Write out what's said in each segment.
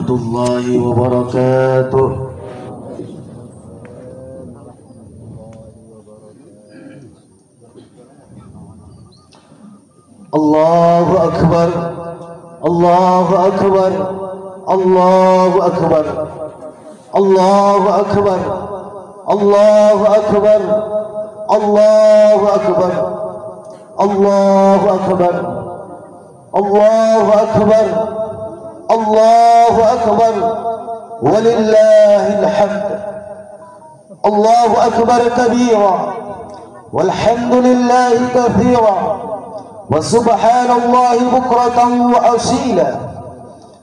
الله وبركاته. الله أكبر الله أكبر الله أكبر الله أكبر الله أكبر الله أكبر الله أكبر الله أكبر الله أكبر ولله الحمد. الله أكبر كبيرا والحمد لله كثيرا وسبحان الله بكرة وأصيلا.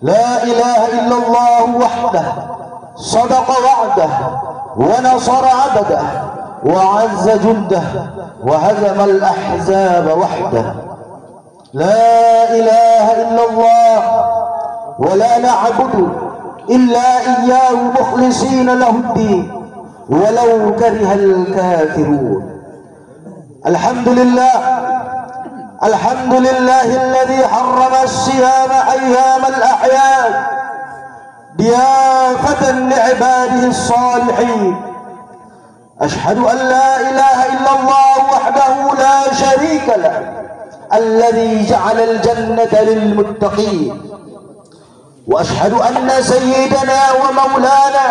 لا إله إلا الله وحده صدق وعده ونصر عبده وعز جنده وهزم الأحزاب وحده. لا إله إلا الله ولا نعبد إلا إياه مخلصين له الدين ولو كره الكافرون. الحمد لله الحمد لله الذي حرم الصيام أيام الأعياد ضيافة لعباده الصالحين. أشهد أن لا إله إلا الله وحده لا شريك له الذي جعل الجنة للمتقين. وأشهد أن سيدنا ومولانا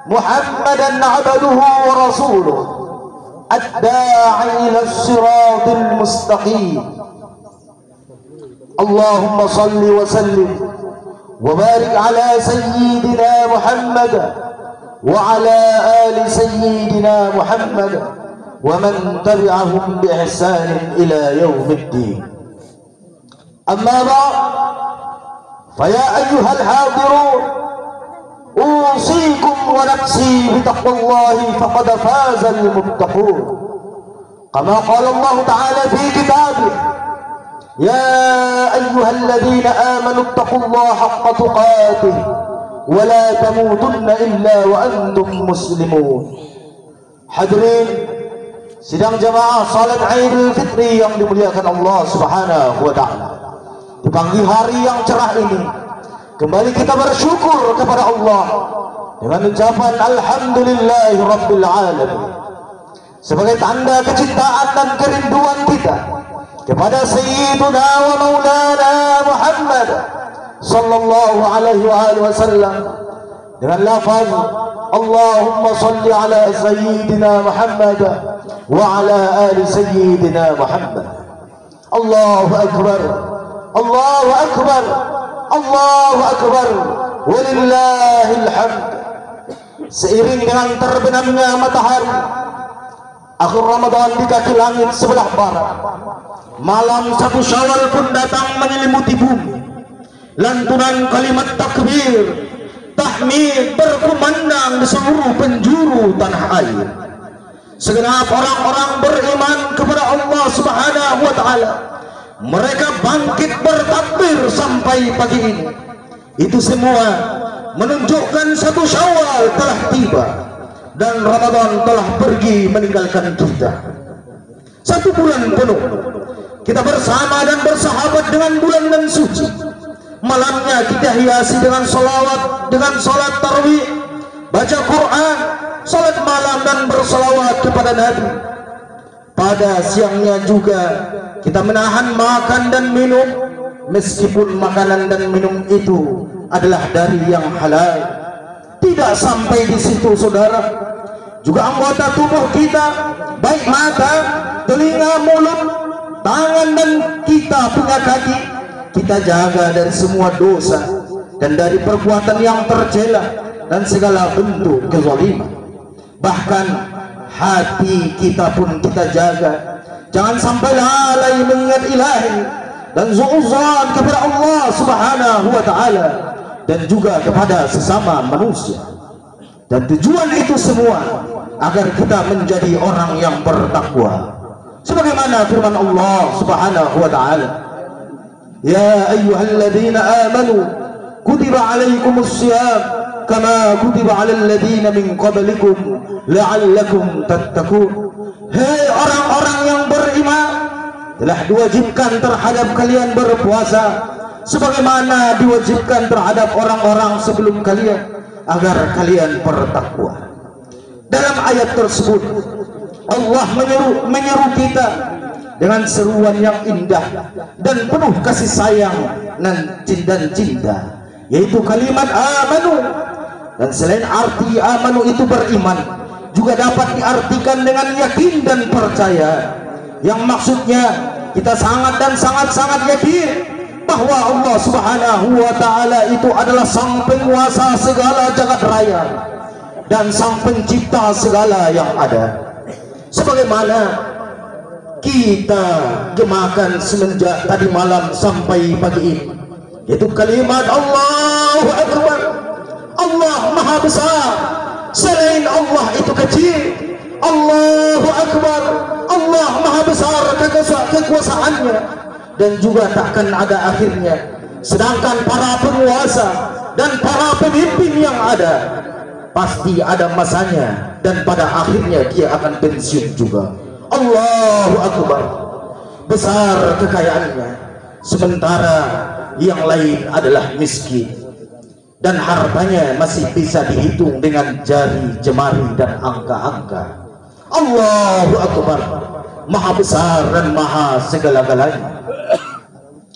محمدا عبده ورسوله الداعي إلى الصراط المستقيم. اللهم صل وسلم وبارك على سيدنا محمد وعلى آل سيدنا محمد ومن تبعهم بإحسان إلى يوم الدين. أما بعد فيا أيها الحاضرون أوصيكم ونفسي بتقوى الله فقد فاز المتقون. كما قال الله تعالى في كتابه: يا أيها الذين آمنوا اتقوا الله حق تقاته ولا تموتن إلا وأنتم مسلمون. Hadirin sidang jamaah salat Idul Fitri yang dimuliakan Allah Subhanahu wa taala. Di pagi hari yang cerah ini kembali kita bersyukur kepada Allah dengan ucapan alhamdulillahi rabbil alamin sebagai tanda kecintaan dan kerinduan kita kepada sayyiduna wa maulana Muhammad sallallahu alaihi wasallam dengan lafaz Allahumma salli ala sayyidina Muhammad wa ala ali sayyidina Muhammad. Allahu akbar Allahu akbar Allahu akbar walillahil hamd. Seiring dengan terbenamnya matahari akhir Ramadan di kaki langit sebelah barat, malam 1 Syawal pun datang menyelimuti bumi. Lantunan kalimat takbir tahmid berkumandang di seluruh penjuru tanah air. Segenap orang-orang beriman kepada Allah Subhanahu wa taala, mereka bangkit bertakbir sampai pagi ini. Itu semua menunjukkan 1 Syawal telah tiba dan Ramadan telah pergi meninggalkan kita. 1 bulan penuh kita bersama dan bersahabat dengan bulan dan suci. Malamnya kita hiasi dengan salawat, dengan salat tarawih, baca Quran, salat malam dan bersalawat kepada Nabi. Pada siangnya juga kita menahan makan dan minum, meskipun makanan dan minum itu adalah dari yang halal. Tidak sampai di situ saudara, juga anggota tubuh kita, baik mata, telinga, mulut, tangan dan kita punya kaki, kita jaga dari semua dosa dan dari perbuatan yang tercela dan segala bentuk kezaliman. Bahkan hati kita pun kita jaga, jangan sampai lalai mengingat ilahi dan suudzon kepada Allah Subhanahu wa taala dan juga kepada sesama manusia. Dan tujuan itu semua agar kita menjadi orang yang bertakwa. Sebagaimana firman Allah Subhanahu wa taala, ya ayyuhalladzina amanu kutiba alaikumus syiyam kama kutiba alal ladzina min qablikum la'allakum tattaqun. Hei orang-orang yang beriman, telah diwajibkan terhadap kalian berpuasa sebagaimana diwajibkan terhadap orang-orang sebelum kalian, agar kalian bertakwa. Dalam ayat tersebut Allah menyeru kita dengan seruan yang indah dan penuh kasih sayang dan cinta, yaitu kalimat amanu. Dan selain arti amanu itu beriman, juga dapat diartikan dengan yakin dan percaya, yang maksudnya kita sangat dan sangat yakin bahwa Allah Subhanahu wa ta'ala itu adalah sang penguasa segala jagat raya dan sang pencipta segala yang ada. Sebagaimana kita gemakan semenjak tadi malam sampai pagi ini, yaitu kalimat Allahu Akbar. Allah Maha Besar, selain Allah itu kecil. Allahu Akbar, Allah Maha Besar kekuasaannya dan juga takkan ada akhirnya. Sedangkan para penguasa dan para pemimpin yang ada pasti ada masanya dan pada akhirnya dia akan pensiun juga. Allahu Akbar, besar kekayaannya, sementara yang lain adalah miskin dan hartanya masih bisa dihitung dengan jari jemari dan angka-angka. Allahu Akbar, Maha Besar dan Maha segala-galanya.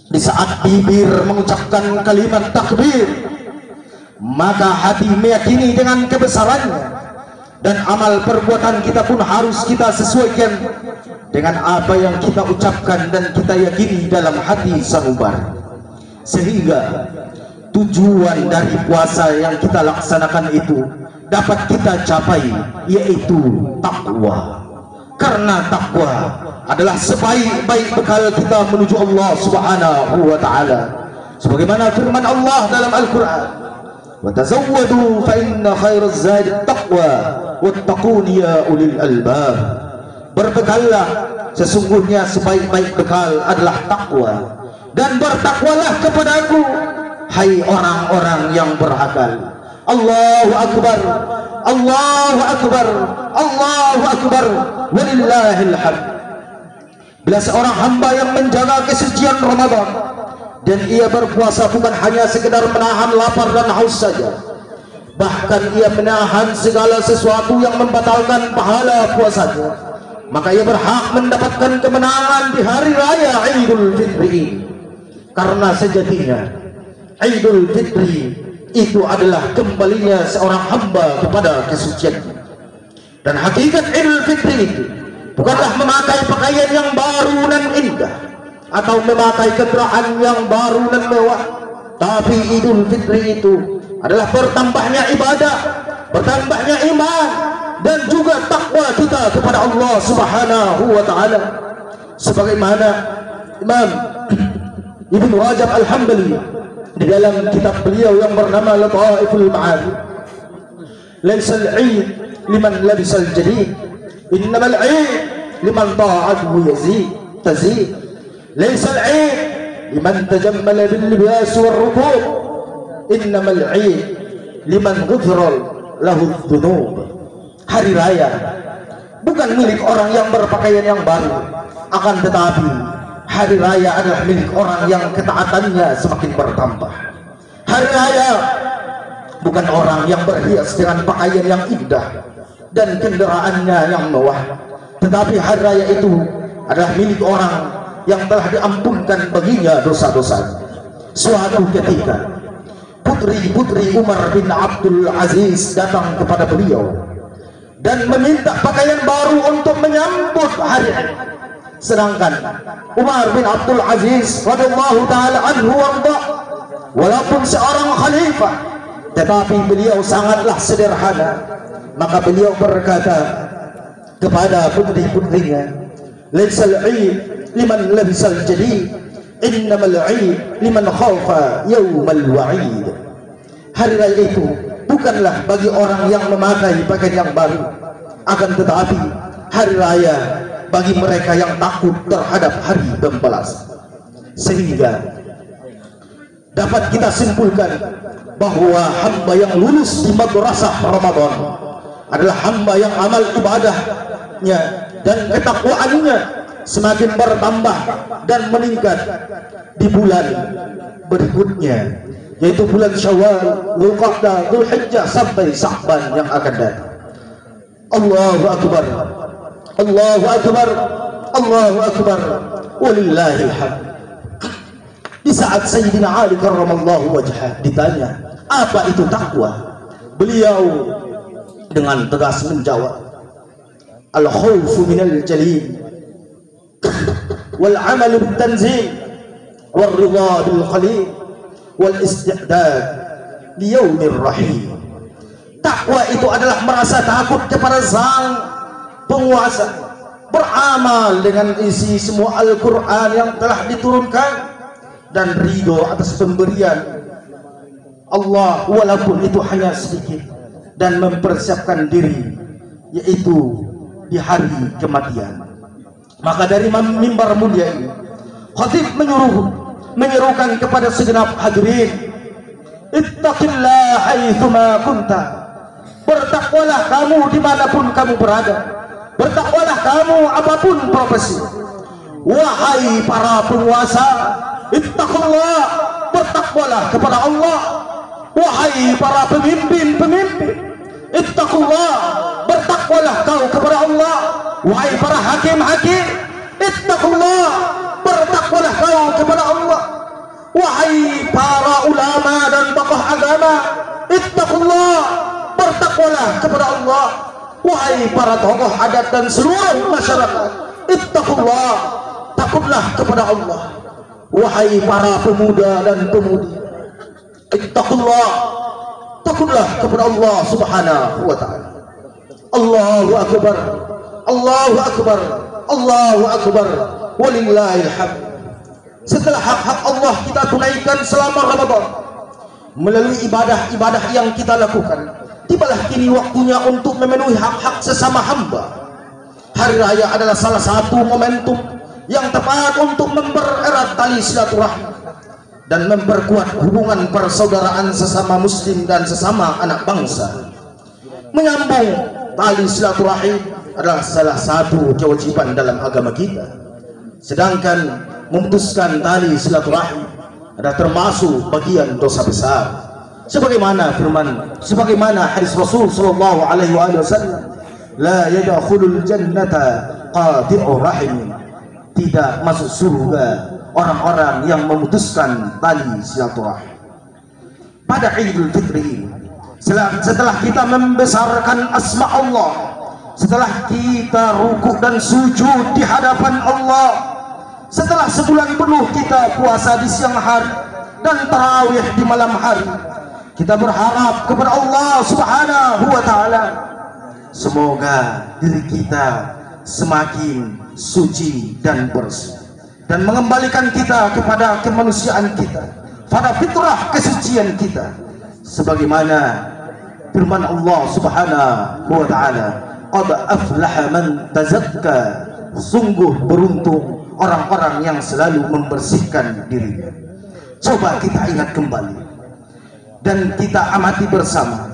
Di saat bibir mengucapkan kalimat takbir, maka hati meyakini dengan kebesarannya, dan amal perbuatan kita pun harus kita sesuaikan dengan apa yang kita ucapkan dan kita yakini dalam hati sanubar, sehingga tujuan dari puasa yang kita laksanakan itu dapat kita capai, yaitu takwa. Karena takwa adalah sebaik-baik bekal kita menuju Allah Subhanahu wa ta'ala, sebagaimana firman Allah dalam Al-Quran, wa tazawwadu fa inna khairaz zadi taqwa wattaquni ya ulil albab. Berbekallah, sesungguhnya sebaik-baik bekal adalah takwa, dan bertakwalah kepadaku, hai orang-orang yang berakal. Allahu Akbar, Allahu Akbar, Allahu Akbar, walillahil hamd. Bila seorang hamba yang menjaga kesucian Ramadan dan ia berpuasa bukan hanya sekedar menahan lapar dan haus saja, bahkan ia menahan segala sesuatu yang membatalkan pahala puasanya, maka ia berhak mendapatkan kemenangan di hari raya Idul Fitri. Karena sejatinya Idul Fitri itu adalah kembalinya seorang hamba kepada kesuciannya. Dan hakikat Idul Fitri itu bukanlah memakai pakaian yang baru dan indah atau memakai kendaraan yang baru dan mewah, tapi Idul Fitri itu adalah bertambahnya ibadah, bertambahnya iman, dan juga takwa kita kepada Allah Subhanahu wa ta'ala. Sebagaimana Imam Ibn Rajab Al-Hambali di dalam kitab beliau yang bernama Lataiful Ma'arif, laisa al-'id liman labisa al-jadid, innamal 'id liman ta'atuhu yazid tazid. Laisa al-'id liman tajammala bil libas wal rukub, innamal 'id liman ghufira lahu dzunub. Hari raya bukan milik orang yang berpakaian yang baru, akan tetapi hari raya adalah milik orang yang ketaatannya semakin bertambah. Hari raya bukan orang yang berhias dengan pakaian yang indah dan kendaraannya yang mewah, tetapi hari raya itu adalah milik orang yang telah diampunkan baginya dosa-dosa. Suatu ketika putri-putri Umar bin Abdul Aziz datang kepada beliau dan meminta pakaian baru untuk menyambut hari raya. Sedangkan Umar bin Abdul Aziz radhiyallahu taala anhu warda, walaupun seorang khalifah, tetapi beliau sangatlah sederhana. Maka beliau berkata kepada putri-putrinya, laisal 'id liman labisal jadid, innamal 'id liman khafa yaumal wa'id. Hari raya itu bukanlah bagi orang yang memakai pakaian yang baru, akan tetapi hari raya bagi mereka yang takut terhadap hari pembalasan. Sehingga dapat kita simpulkan bahwa hamba yang lulus di madrasah Ramadan adalah hamba yang amal ibadahnya dan ketakwaannya semakin bertambah dan meningkat di bulan berikutnya, yaitu bulan Syawal, Dzulqa'dah, Dzulhijjah sampai Sya'ban yang akan datang. Allahu Akbar, Allahu Akbar, Allahu Akbar, walillahil hamd. Di saat Sayyidina Ali karramallahu wajhah ditanya, apa itu takwa? Beliau dengan tegas menjawab, al-khawfu minal jalil wal 'amalu bit tanzil wal ridha bil qalil wal isti'dad li yaumir rahim. Takwa itu adalah merasa takut kepada sang penguasa, beramal dengan isi semua Al-Quran yang telah diturunkan, dan ridho atas pemberian Allah walaupun itu hanya sedikit, dan mempersiapkan diri yaitu di hari kematian. Maka dari mimbar mulia ini khatib menyerukan kepada segenap hadirin, ittaqillah haitsuma kunta. Bertakwalah kamu dimanapun kamu berada, bertakwalah kamu apapun profesi. Wahai para penguasa, ittaqullah, bertakwalah kepada Allah. Wahai para pemimpin-pemimpin, ittaqullah, bertakwalah kau kepada Allah. Wahai para hakim-hakim, ittaqullah, bertakwalah kau kepada Allah. Wahai para ulama dan tokoh agama, ittaqullah, bertakwalah kepada Allah. Wahai para tokoh adat dan seluruh masyarakat, ittaqullah, takutlah kepada Allah. Wahai para pemuda dan pemudi, ittaqullah, takutlah kepada Allah subhanahu wa ta'ala. Allahu Akbar, Allahu Akbar, Allahu Akbar, walillahil hamd. Setelah hak-hak Allah kita tunaikan selama Ramadan melalui ibadah-ibadah yang kita lakukan, tibalah kini waktunya untuk memenuhi hak-hak sesama hamba. Hari raya adalah salah satu momentum yang tepat untuk mempererat tali silaturahmi dan memperkuat hubungan persaudaraan sesama muslim dan sesama anak bangsa. Menyambung tali silaturahim adalah salah satu kewajiban dalam agama kita. Sedangkan memutuskan tali silaturahim adalah termasuk bagian dosa besar. Sebagaimana hadis Rasul sallallahu alaihi wasallam, la yadkhulul jannata qati'ur rahim. Tidak masuk surga orang-orang yang memutuskan tali silaturahim. Pada Idul Fitri, setelah kita membesarkan asma Allah, setelah kita rukuk dan sujud di hadapan Allah, setelah sebulan penuh kita puasa di siang hari dan tarawih di malam hari, kita berharap kepada Allah subhanahu wa ta'ala, semoga diri kita semakin suci dan bersih, dan mengembalikan kita kepada kemanusiaan kita, pada fitrah kesucian kita, sebagaimana firman Allah subhanahu wa ta'ala, qad aflaha man tazakka, sungguh beruntung orang-orang yang selalu membersihkan dirinya. Coba kita ingat kembali dan kita amati bersama.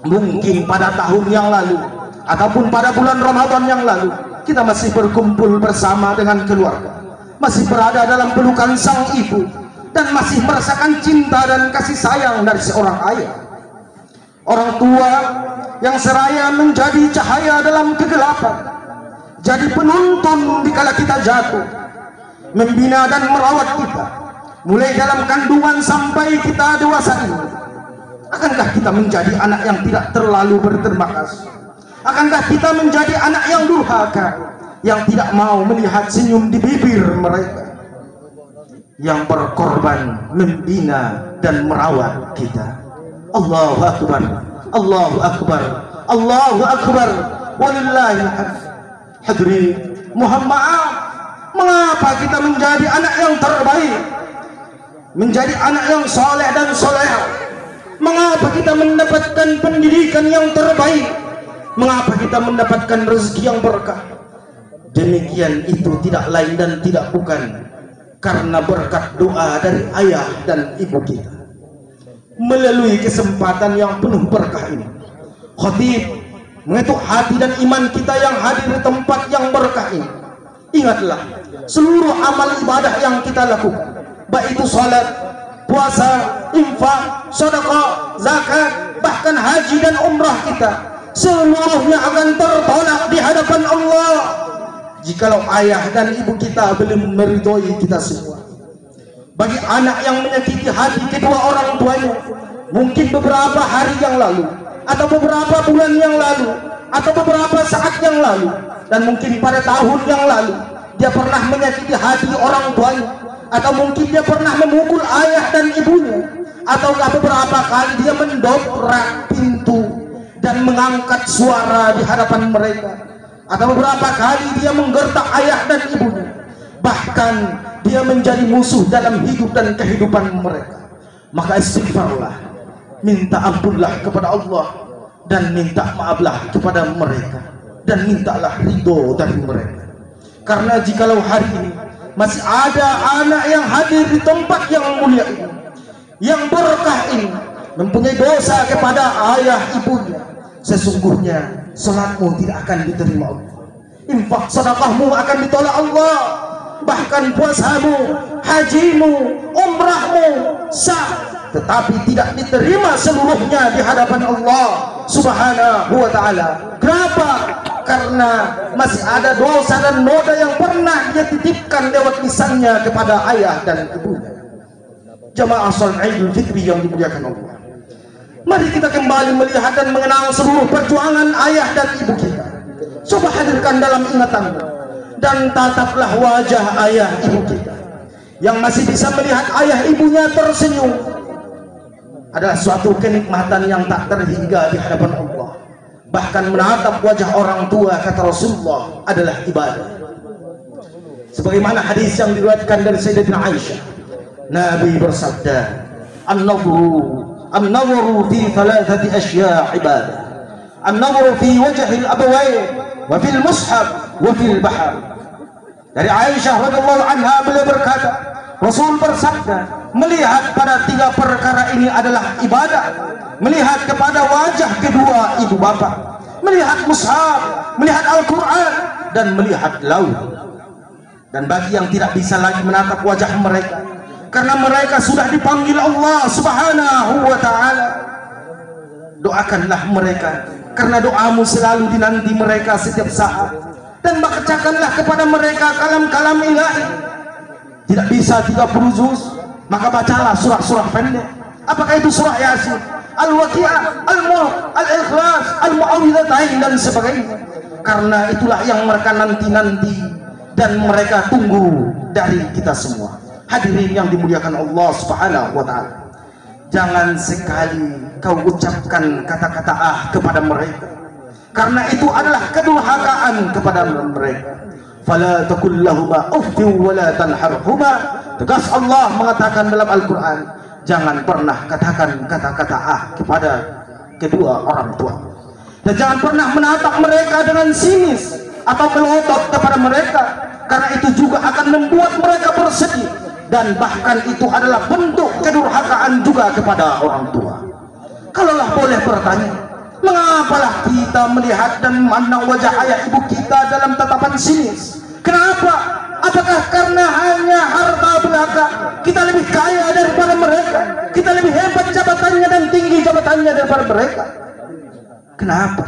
Mungkin pada tahun yang lalu ataupun pada bulan Ramadan yang lalu, kita masih berkumpul bersama dengan keluarga, masih berada dalam pelukan sang ibu, dan masih merasakan cinta dan kasih sayang dari seorang ayah. Orang tua yang seraya menjadi cahaya dalam kegelapan, jadi penuntun dikala kita jatuh, membina dan merawat kita mulai dalam kandungan sampai kita dewasa ini. Akankah kita menjadi anak yang tidak terlalu berterima kasih? Akankah kita menjadi anak yang durhaka, yang tidak mau melihat senyum di bibir mereka yang berkorban membina dan merawat kita? Allahu Akbar, Allahu Akbar, Allahu Akbar, walillahil hamd. Hadirin, mohon maaf, mengapa kita menjadi anak yang terbaik, menjadi anak yang soleh dan soleha? Mengapa kita mendapatkan pendidikan yang terbaik? Mengapa kita mendapatkan rezeki yang berkah? Demikian itu tidak lain dan tidak bukan karena berkat doa dari ayah dan ibu kita. Melalui kesempatan yang penuh berkah ini, khatib mengetuk hati dan iman kita yang hadir di tempat yang berkah ini, Ingatlah, seluruh amal ibadah yang kita lakukan, baik itu salat, puasa, infak, sedekah, zakat, bahkan haji dan umrah kita, seluruhnya akan tertolak di hadapan Allah jikalau ayah dan ibu kita belum meridhoi kita semua. Bagi anak yang menyakiti hati kedua orang tuanya, mungkin beberapa hari yang lalu, atau beberapa bulan yang lalu, atau beberapa saat yang lalu, dan mungkin pada tahun yang lalu dia pernah menyakiti hati orang tuanya, atau mungkin dia pernah memukul ayah dan ibunya, ataukah beberapa kali dia mendobrak pintu dan mengangkat suara di hadapan mereka, atau beberapa kali dia menggertak ayah dan ibunya, bahkan dia menjadi musuh dalam hidup dan kehidupan mereka. Maka istighfarlah, minta ampunlah kepada Allah, dan minta maaflah kepada mereka, dan mintalah ridho dari mereka. Karena jikalau hari ini masih ada anak yang hadir di tempat yang mulia ini, yang berkah ini, mempunyai dosa kepada ayah ibunya, sesungguhnya salatmu tidak akan diterima Allah, infak sedekahmu akan ditolak Allah, bahkan puasamu, hajimu, umrahmu sah, tetapi tidak diterima seluruhnya di hadapan Allah Subhanahu wa ta'ala. Kenapa? Karena masih ada dosa dan noda yang pernah dia titipkan lewat lisannya kepada ayah dan ibunya. Jamaah salat Idul Fitri yang dimuliakan Allah, mari kita kembali melihat dan mengenang seluruh perjuangan ayah dan ibu kita. Coba hadirkan dalam ingatanmu dan tataplah wajah ayah ibu kita. Yang masih bisa melihat ayah ibunya tersenyum adalah suatu kenikmatan yang tak terhingga di hadapan Allah. Bahkan menatap wajah orang tua, kata Rasulullah, adalah ibadah. Sebagaimana hadis yang diriwayatkan dari Sayyidatina Aisyah, Nabi bersabda, An-nazru fi thalathati asya' ibadah. An-nazru fi wajhil abawain, wa fil mushaf, wa fil bahr. Dari Aisyah radhiyallahu anha, beliau berkata, Rasul bersabda, melihat pada tiga perkara ini adalah ibadah. Melihat kepada wajah kedua ibu bapa, melihat mushaf, melihat Al-Quran, dan melihat laut. Dan bagi yang tidak bisa lagi menatap wajah mereka, karena mereka sudah dipanggil Allah Subhanahu wa ta'ala, doakanlah mereka, karena doamu selalu dinanti mereka setiap saat. Dan bacakanlah kepada mereka kalam-kalam ilahi. Tidak bisa 30 juz, maka bacalah surah-surah pendek. Apakah itu surah Yasin, Al-Waqi'ah, Al-Mulk, Al-Ikhlas, Al-Mu'awwidhatain, dan sebagainya. Karena itulah yang mereka nanti-nanti dan mereka tunggu dari kita semua. Hadirin yang dimuliakan Allah Subhanahu wa ta'ala, jangan sekali kau ucapkan kata-kata kepada mereka, karena itu adalah kedurhakaan kepada mereka. Fala taqul lahuma uffin wa la tanharhuma. Tegas Allah mengatakan dalam Al-Quran, jangan pernah katakan kata-kata kepada kedua orang tua, dan jangan pernah menatap mereka dengan sinis atau melotot kepada mereka, karena itu juga akan membuat mereka bersedih, dan bahkan itu adalah bentuk kedurhakaan juga kepada orang tua. Kalaulah boleh bertanya, mengapalah kita melihat dan memandang wajah ayah ibu kita dalam tatapan sinis? Kenapa? Apakah karena hanya harta belaka kita lebih kaya daripada mereka, kita lebih hebat jabatannya dan tinggi jabatannya daripada mereka? Kenapa?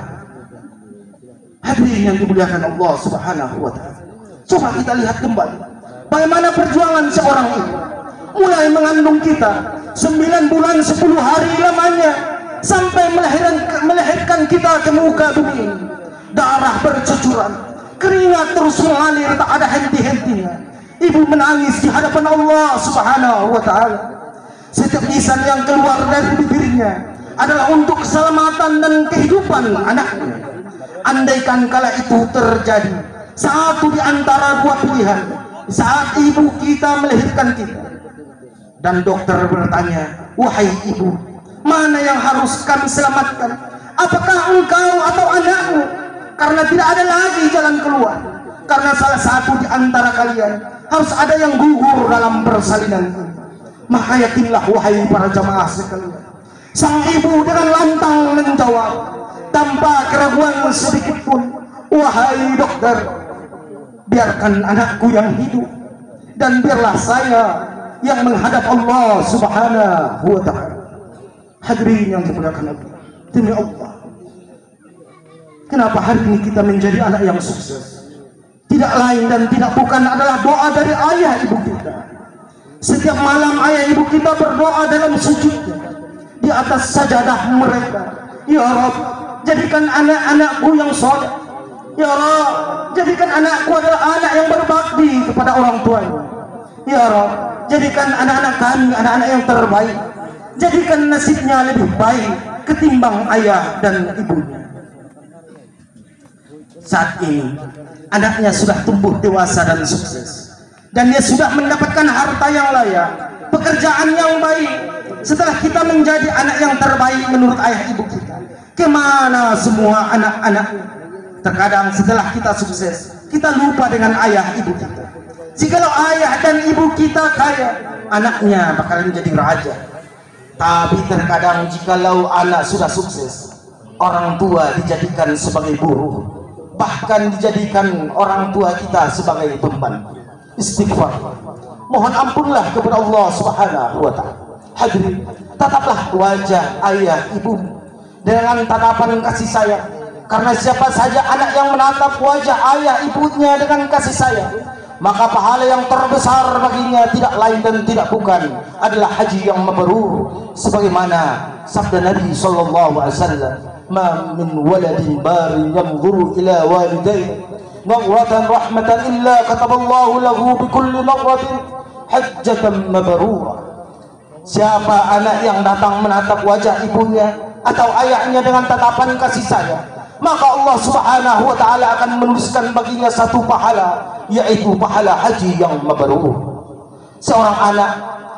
Hadirin yang dimuliakan Allah Subhanahu wa ta'ala, coba kita lihat kembali bagaimana perjuangan seorang ibu, mulai mengandung kita 9 bulan 10 hari lamanya, sampai melahirkan kita ke muka bumi ini. Darah bercucuran, keringat terus mengalir, tak ada henti-hentinya. Ibu menangis di hadapan Allah Subhanahu wa ta'ala. Setiap lisan yang keluar dari bibirnya adalah untuk keselamatan dan kehidupan anaknya. Andaikan kala itu terjadi satu di antara dua pilihan, saat ibu kita melahirkan kita, dan dokter bertanya, wahai ibu, mana yang harus kami selamatkan? Apakah engkau atau anakmu? Karena tidak ada lagi jalan keluar. Karena salah satu di antara kalian harus ada yang gugur dalam persalinan ini. Maka yakinlah wahai para jamaah sekalian, sang ibu dengan lantang menjawab tanpa keraguan sedikit pun, wahai dokter, biarkan anakku yang hidup, dan biarlah saya yang menghadap Allah Subhanahu wa ta'ala. Hadirin yang dimuliakan Allah, demi Allah, kenapa hari ini kita menjadi anak yang sukses? Tidak lain dan tidak bukan adalah doa dari ayah ibu kita. Setiap malam ayah ibu kita berdoa dalam sujudnya di atas sajadah mereka. Ya Rabb, jadikan anak-anakku yang soleh. Ya Rabb, jadikan anakku adalah anak yang berbakti kepada orang tuanya. Ya Rabb, jadikan anak-anak kami anak-anak yang terbaik. Jadikan nasibnya lebih baik ketimbang ayah dan ibunya. Saat ini anaknya sudah tumbuh dewasa dan sukses, dan dia sudah mendapatkan harta yang layak, pekerjaan yang baik. Setelah kita menjadi anak yang terbaik menurut ayah ibu kita, kemana semua anak-anak? Terkadang setelah kita sukses, kita lupa dengan ayah ibu kita. Jikalau ayah dan ibu kita kaya, anaknya bakalan jadi raja. Tapi terkadang jikalau anak sudah sukses, orang tua dijadikan sebagai buruh, bahkan dijadikan orang tua kita sebagai beban. Istighfar, mohon ampunlah kepada Allah Subhanahu wa ta'ala. Hadirin, tataplah wajah ayah ibu dengan tatapan kasih sayang, karena siapa saja anak yang menatap wajah ayah ibunya dengan kasih sayang, maka pahala yang terbesar baginya tidak lain dan tidak bukan adalah haji yang mabrur, sebagaimana sabda Nabi sallallahu alaihi wasallam, ma min waladin barin yanzuru ila walidayhi nawratan rahmatan illa kataballahu lahu bi kulli nawratin hajjatan mabrura. Siapa anak yang datang menatap wajah ibunya atau ayahnya dengan tatapan kasih sayang, maka Allah Subhanahu wa ta'ala akan menuliskan baginya satu pahala, yaitu pahala haji yang mabrur. Seorang anak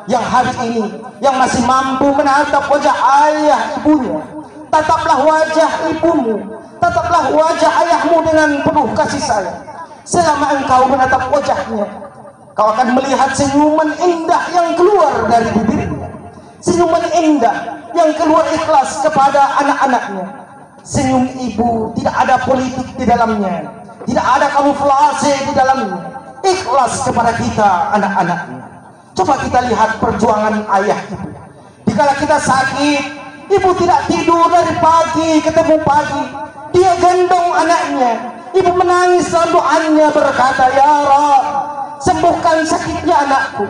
yang hari ini yang masih mampu menatap wajah ayah ibunya, tataplah wajah ibumu, tataplah wajah ayahmu dengan penuh kasih sayang. Selama engkau menatap wajahnya, kau akan melihat senyuman indah yang keluar dari bibirnya, senyuman indah yang keluar ikhlas kepada anak-anaknya. Senyum ibu tidak ada politik di dalamnya, tidak ada kamuflase di dalamnya, ikhlas kepada kita anak-anaknya. Coba kita lihat perjuangan ayah ibu. Dikala kita sakit, ibu tidak tidur dari pagi ketemu pagi, dia gendong anaknya, ibu menangis dalam doanya berkata, ya Rabb, sembuhkan sakitnya anakku.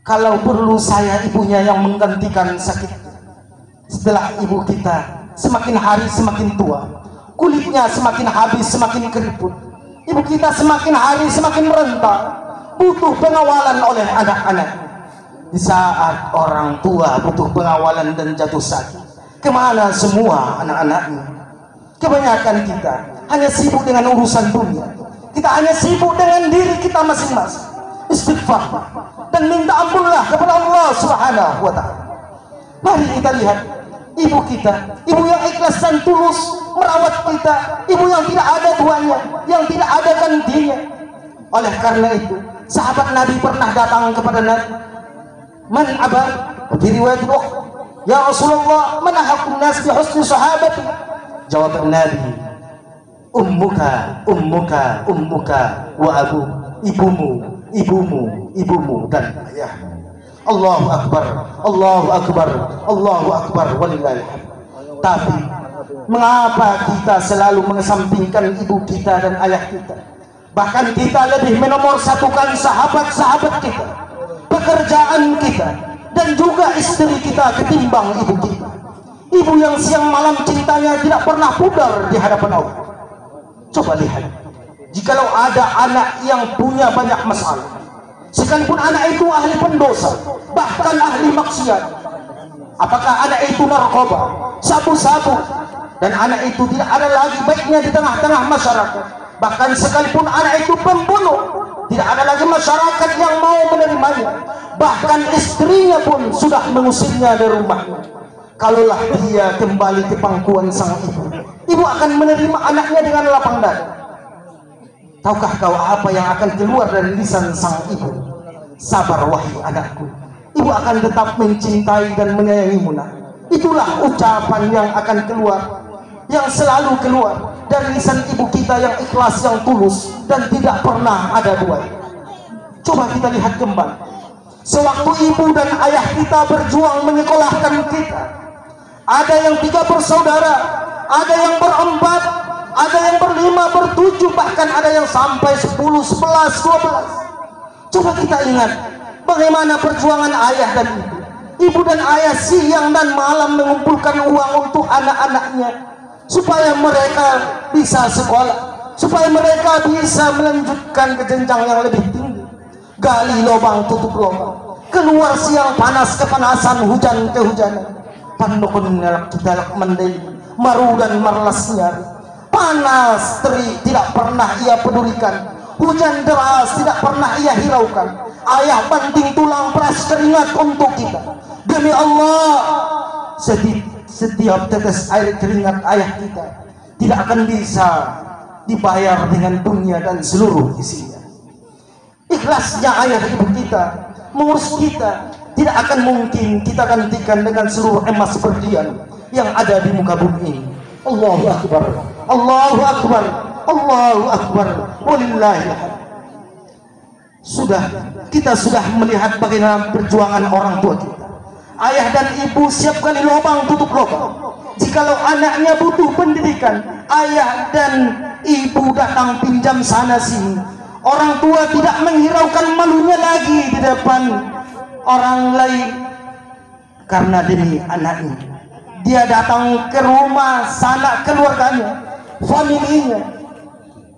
Kalau perlu saya ibunya yang menggantikan sakit. Setelah ibu kita semakin hari semakin tua, kulitnya semakin habis semakin keriput, ibu kita semakin hari semakin merentak, butuh pengawalan oleh anak-anak. Di saat orang tua butuh pengawalan dan jatuh sakit, kemana semua anak-anaknya? Kebanyakan kita hanya sibuk dengan urusan dunia, kita hanya sibuk dengan diri kita masing-masing. Istighfar dan minta ampunlah kepada Allah Subhanahu wa ta'ala. Mari kita lihat ibu kita, ibu yang ikhlas dan tulus merawat kita, ibu yang tidak ada tuannya, yang tidak ada gantinya. Oleh karena itu, sahabat Nabi pernah datang kepada Nabi, man abad, di riwayat ya Rasulullah, man ahaqqun nas bi husni sahabati? Jawab Nabi, ummuka ummuka ummuka wa abu, ibumu ibumu ibumu dan ayahmu. Allahu Akbar, Allahu Akbar, Allahu Akbar, walillahil hamd. Tapi mengapa kita selalu mengesampingkan ibu kita dan ayah kita? Bahkan kita lebih menomorsatukan sahabat-sahabat kita, pekerjaan kita, dan juga istri kita ketimbang ibu kita. Ibu yang siang malam cintanya tidak pernah pudar di hadapan Allah. Coba lihat, jikalau ada anak yang punya banyak masalah, sekalipun anak itu ahli pendosa, bahkan ahli maksiat, apakah anak itu narkoba, sabu-sabu, dan anak itu tidak ada lagi baiknya di tengah-tengah masyarakat, bahkan sekalipun anak itu pembunuh, tidak ada lagi masyarakat yang mau menerimanya, bahkan istrinya pun sudah mengusirnya dari rumahnya. Kalaulah dia kembali ke pangkuan sang ibu, ibu akan menerima anaknya dengan lapang dada. Tahukah kau apa yang akan keluar dari lisan sang ibu? Sabar wahai anakku, ibu akan tetap mencintai dan menyayangimu nak. Itulah ucapan yang akan keluar, yang selalu keluar dari lisan ibu kita yang ikhlas, yang tulus, dan tidak pernah ada duanya. Coba kita lihat kembali, sewaktu ibu dan ayah kita berjuang menyekolahkan kita, ada yang 3 bersaudara, ada yang berempat, ada yang berlima, bertujuh, bahkan ada yang sampai 10, 11, 12. Coba kita ingat bagaimana perjuangan ayah dan ibu. Ibu dan ayah siang dan malam mengumpulkan uang untuk anak-anaknya, supaya mereka bisa sekolah, supaya mereka bisa melanjutkan ke jenjang yang lebih tinggi. Gali lubang, tutup lubang, keluar siang panas kepanasan, hujan kehujanan, pandokon ngelak kita mendai, maru dan marlasnya, panas terik tidak pernah ia pedulikan, hujan deras tidak pernah ia hiraukan. Ayah banting tulang peras keringat untuk kita. Demi Allah, setiap tetes air keringat ayah kita tidak akan bisa dibayar dengan dunia dan seluruh isinya. Ikhlasnya ayah ibu kita mengurus kita tidak akan mungkin kita gantikan dengan seluruh emas berlian yang ada di muka bumi ini. Allahu Akbar, Allahu Akbar, Allahu Akbar, walillahilhamd. Kita sudah melihat bagaimana perjuangan orang tua kita. Ayah dan ibu siap kali lubang, tutup lubang. Jikalau anaknya butuh pendidikan, ayah dan ibu datang pinjam sana sini. Orang tua tidak menghiraukan malunya lagi di depan orang lain karena demi anaknya. Dia datang ke rumah sanak keluarganya, familinya,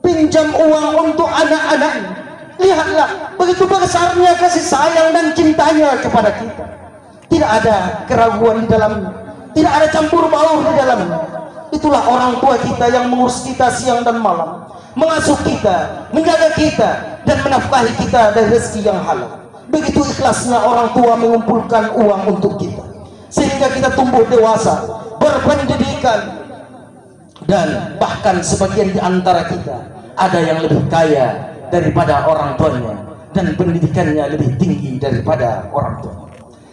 pinjam uang untuk anak-anaknya. Lihatlah begitu besarnya kasih sayang dan cintanya kepada kita. Tidak ada keraguan di dalamnya, tidak ada campur baur di dalamnya. Itulah orang tua kita yang mengurus kita siang dan malam, mengasuh kita, menjaga kita, dan menafkahi kita dari rezeki yang halal. Begitu ikhlasnya orang tua mengumpulkan uang untuk kita, sehingga kita tumbuh dewasa, berpendidikan, dan bahkan sebagian di antara kita ada yang lebih kaya daripada orang tuanya, dan pendidikannya lebih tinggi daripada orang tuanya.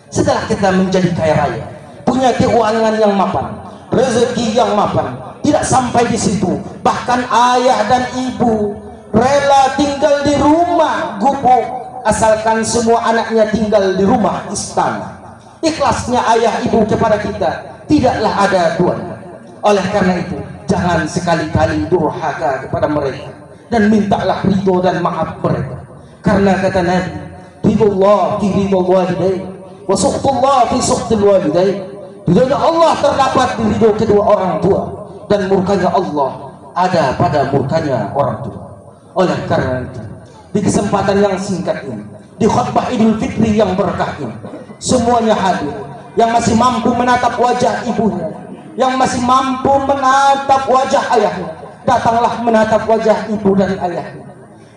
Setelah kita menjadi kaya raya, punya keuangan yang mapan, rezeki yang mapan, tidak sampai di situ, bahkan ayah dan ibu rela tinggal di rumah gubuk asalkan semua anaknya tinggal di rumah istana. Ikhlasnya ayah ibu kepada kita tidaklah ada duanya. Oleh karena itu, jangan sekali-kali durhaka kepada mereka, dan mintalah ridho dan maaf mereka. Karena kata Nabi, ridullah fi ridul walidain wa suhtullah fi suhtil walidain. Ridhonya Allah terdapat di ridho kedua orang tua, dan murkanya Allah ada pada murkanya orang tua. Oleh karena itu, di kesempatan yang singkat ini, di khutbah Idul Fitri yang berkah ini, semuanya hadir yang masih mampu menatap wajah ibunya, yang masih mampu menatap wajah ayahnya, datanglah menatap wajah ibu dan ayahnya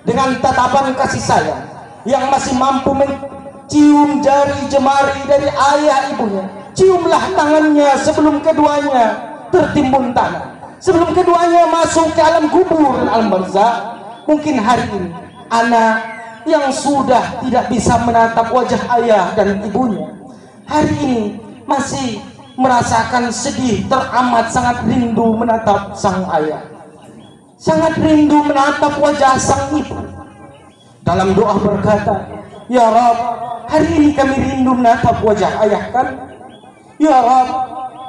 dengan tatapan kasih sayang. Yang masih mampu mencium jari jemari dari ayah ibunya, ciumlah tangannya sebelum keduanya tertimbun tanah, sebelum keduanya masuk ke alam kubur dan alam barzakh. Mungkin hari ini anak yang sudah tidak bisa menatap wajah ayah dan ibunya, hari ini masih merasakan sedih teramat, sangat rindu menatap sang ayah, sangat rindu menatap wajah sang ibu. Dalam doa berkata, ya Rabb, hari ini kami rindu menatap wajah ayah kami. Ya Rabb,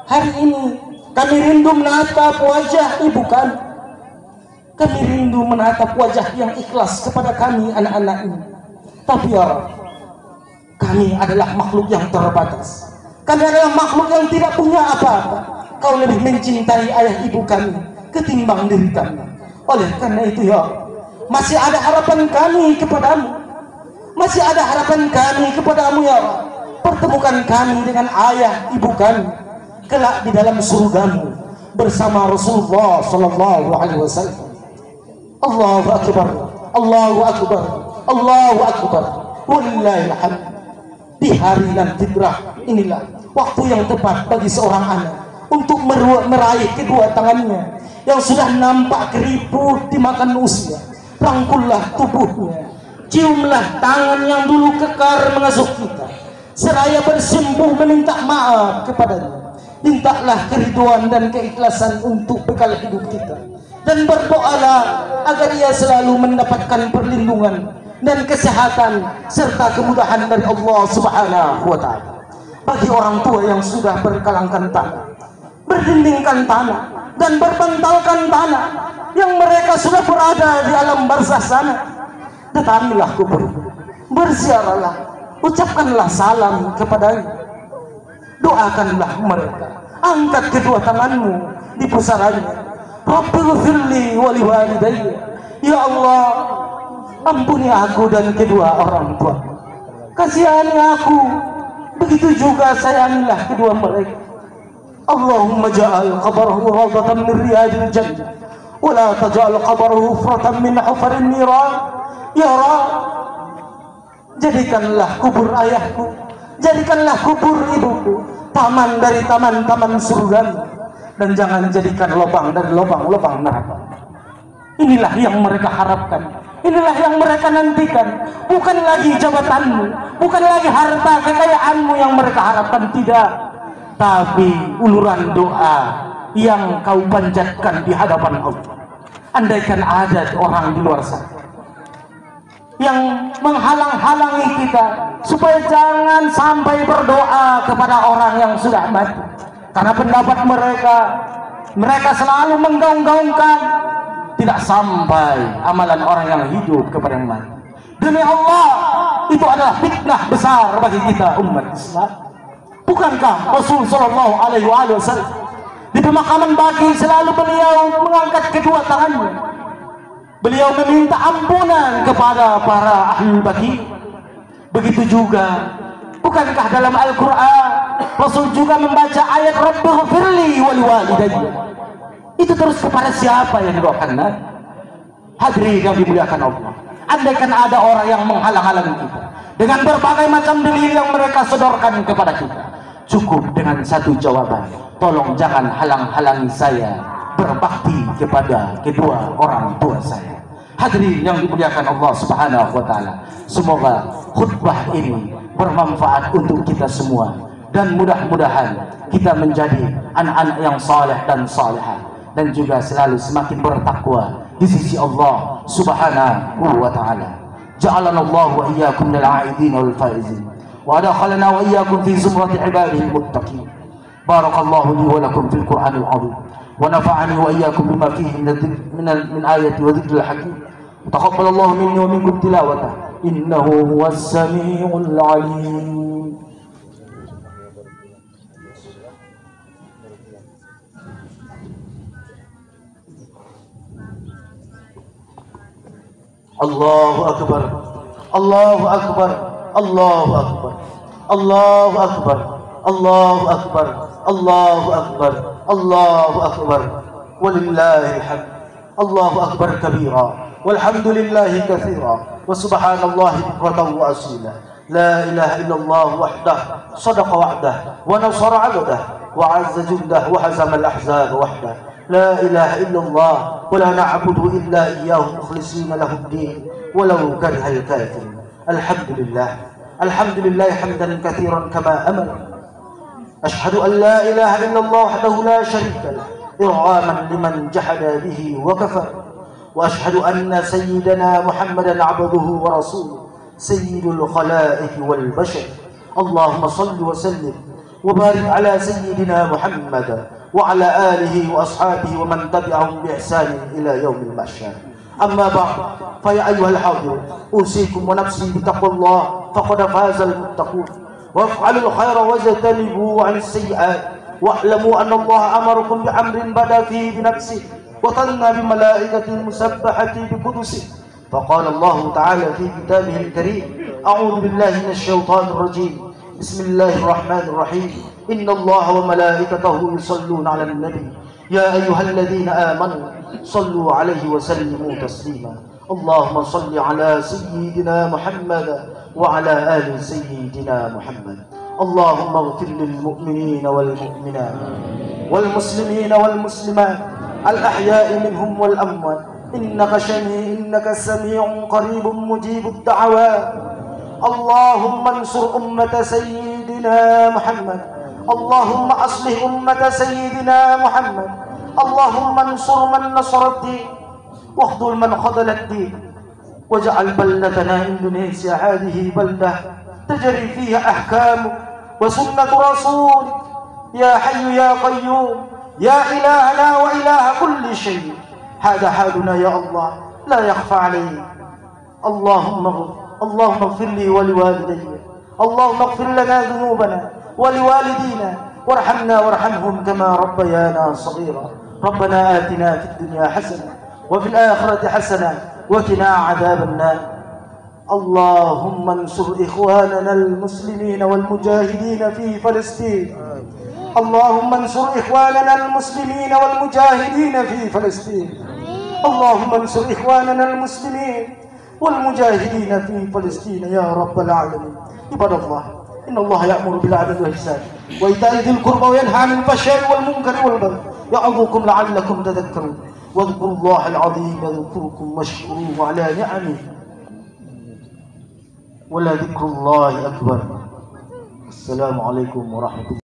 hari ini kami rindu menatap wajah ibu kami. Kami rindu menatap wajah yang ikhlas kepada kami anak-anak ini. Tapi ya Rabb, kami adalah makhluk yang terbatas. Kami adalah makhluk yang tidak punya apa-apa. Kau lebih mencintai ayah ibu kami ketimbang diri kami. Oleh karena itu ya Allah, masih ada harapan kami kepadamu, masih ada harapan kami kepadamu ya Allah. Pertemukan kami dengan ayah ibu kami kelak di dalam surgamu bersama Rasulullah sallallahu alaihi wasallam. Allahu akbar, Allahu akbar, Allahu akbar, wallahil hamd. Di hari dan fitrah inilah waktu yang tepat bagi seorang anak untuk meraih kedua tangannya yang sudah nampak keriput dimakan usia. Rangkullah tubuhnya, ciumlah tangan yang dulu kekar mengasuh kita, seraya bersembuh meminta maaf kepadanya. Mintalah keriduan dan keikhlasan untuk bekal hidup kita, dan berdoalah agar ia selalu mendapatkan perlindungan dan kesehatan serta kemudahan dari Allah Subhanahu wa Ta'ala. Bagi orang tua yang sudah berkalangkan tanah, berdindingkan tanah, dan berbantalkan tanah, yang mereka sudah berada di alam barzah sana, datangilah kubur, berziarahlah, ucapkanlah salam kepadanya, doakanlah mereka, angkat kedua tanganmu di pusarannya. Rabbighfirli wa liwalidayya, ya Allah, ampuni aku dan kedua orang tua, kasihani aku, begitu juga sayangilah kedua mereka. Allahumma ja'al qabrahu rawdatan min riyadil jannah wa la taj'al qabrahu hufratan min hufarin niran. Ya Rabb, jadikanlah kubur ayahku, jadikanlah kubur ibuku taman dari taman-taman surga, dan jangan jadikan lubang dari lubang-lubang neraka. Inilah yang mereka harapkan, inilah yang mereka nantikan. Bukan lagi jabatanmu, bukan lagi harta kekayaanmu yang mereka harapkan, tidak, tapi uluran doa yang kau panjatkan di hadapan Allah. Andaikan ada orang di luar sana yang menghalang-halangi kita supaya jangan sampai berdoa kepada orang yang sudah mati, karena pendapat mereka selalu menggaung-gaungkan tidak sampai amalan orang yang hidup kepada yang mati. Demi Allah, itu adalah fitnah besar bagi kita umat Islam. Bukankah Rasul Shallallahu Alaihi Wasallam di pemakaman Baqi selalu beliau mengangkat kedua tangannya, beliau meminta ampunan kepada para ahli Baqi. Begitu juga, bukankah dalam Al-Quran Rasul juga membaca ayat Rabbighfirli wa liwalidayya? Itu terus kepada siapa yang didoakan? Hadirin yang dimuliakan Allah, andaikan ada orang yang menghalang-halangi kita dengan berbagai macam dalil yang mereka sodorkan kepada kita, cukup dengan satu jawaban: tolong jangan halang-halangi saya berbakti kepada kedua orang tua saya. Hadirin yang dimuliakan Allah Subhanahu wa Ta'ala, semoga khutbah ini bermanfaat untuk kita semua, dan mudah-mudahan kita menjadi anak-anak yang saleh dan salihah, dan juga selalu semakin bertakwa di sisi Allah Subhanahu wa Ta'ala. Ja'alana Allah wa iyyakum minal 'aidin wal faizin, wa adkhalana wa iyyakum fi zumrati 'ibadihi al-muttaqin. Barakallahu li wa lakum fil Qur'anil 'azim, wa nafa'ani wa iyyakum bima fihi min ayati wa dhikril hakim. Taqabbalallahu minni wa minkum tilawatah, innahu huwas samiul 'alim. Allahu akbar, Allahu akbar, Allahu akbar, Allahu akbar, Allahu akbar, Allahu akbar, Allahu akbar, walillahil hamd. Allahu akbar kabira, walhamdulillahi katsira, wa subhanallahi bukratan wa asila. La ilaha illallah wahdah, sadaqa wa'dah, wa nasara 'abdah, wa 'azza jundah, wa hazama al-ahzab wahdah. لا إله إلا الله ولا نعبد إلا إياه مخلصين له الدين ولو كره الكافرون. الحمد لله، الحمد لله حمدا كثيرا كما أمر. أشهد أن لا إله إلا الله وحده لا شريك له إرغاما لمن جحد به وكفر. وأشهد أن سيدنا محمدا عبده ورسوله سيد الخلائق والبشر. اللهم صل وسلم وبارك على سيدنا محمد وعلى آله وأصحابه ومن تبعهم بإحسان إلى يوم المحشر. أما بعد، فيا أيها الحاضرون، أوصيكم ونفسي بتقوى الله، فقد فاز المتقون. وافعلوا الخير واجتنبوا عن السيئات، واعلموا أن الله أمركم بأمر بدأ فيه بنفسه وثنى بملائكة المسبحة بقدسه. فقال الله تعالى في كتابه الكريم: أعوذ بالله من الشيطان الرجيم، بسم الله الرحمن الرحيم. إن الله وملائكته يصلون على النبي يا أيها الذين آمنوا صلوا عليه وسلموا تسليما. اللهم صل على سيدنا محمد وعلى آل سيدنا محمد. اللهم اغفر للمؤمنين والمؤمنات والمسلمين والمسلمات الأحياء منهم والأموات، إنك سميع قريب مجيب الدعوات. اللهم انصر أمة سيدنا محمد، اللهم أصلح أمة سيدنا محمد. اللهم انصر من نصر الدين واخذل من خذل الدين، واجعل بلدتنا إندونيسيا هذه بلدة تجري فيها أحكامك وسنة رسولك يا حي يا قيوم يا إلهنا وإله كل شيء. هذا حالنا يا الله لا يخفى عليك. اللهم اغفر لي ولوالدي، اللهم اغفر لنا ذنوبنا ولوالدينا وارحمنا وارحمهم كما ربيانا صغيرا. ربنا آتنا في الدنيا حسنة وفي الآخرة حسنة وقنا عذاب النار. اللهم انصر إخواننا المسلمين والمجاهدين في فلسطين. اللهم انصر إخواننا المسلمين والمجاهدين في فلسطين. اللهم انصر إخواننا المسلمين والمجاهدين في فلسطين يا رب العالمين. عباد الله، إن الله يأمر بالعدل والإحسان وإيتاء ذي القربى وينهى عن الفحشاء والمنكر والبغي يعظكم لعلكم تذكرون. واذكروا الله العظيم يذكركم واشكروه على نعمه ولذكر الله أكبر. السلام عليكم ورحمة الله.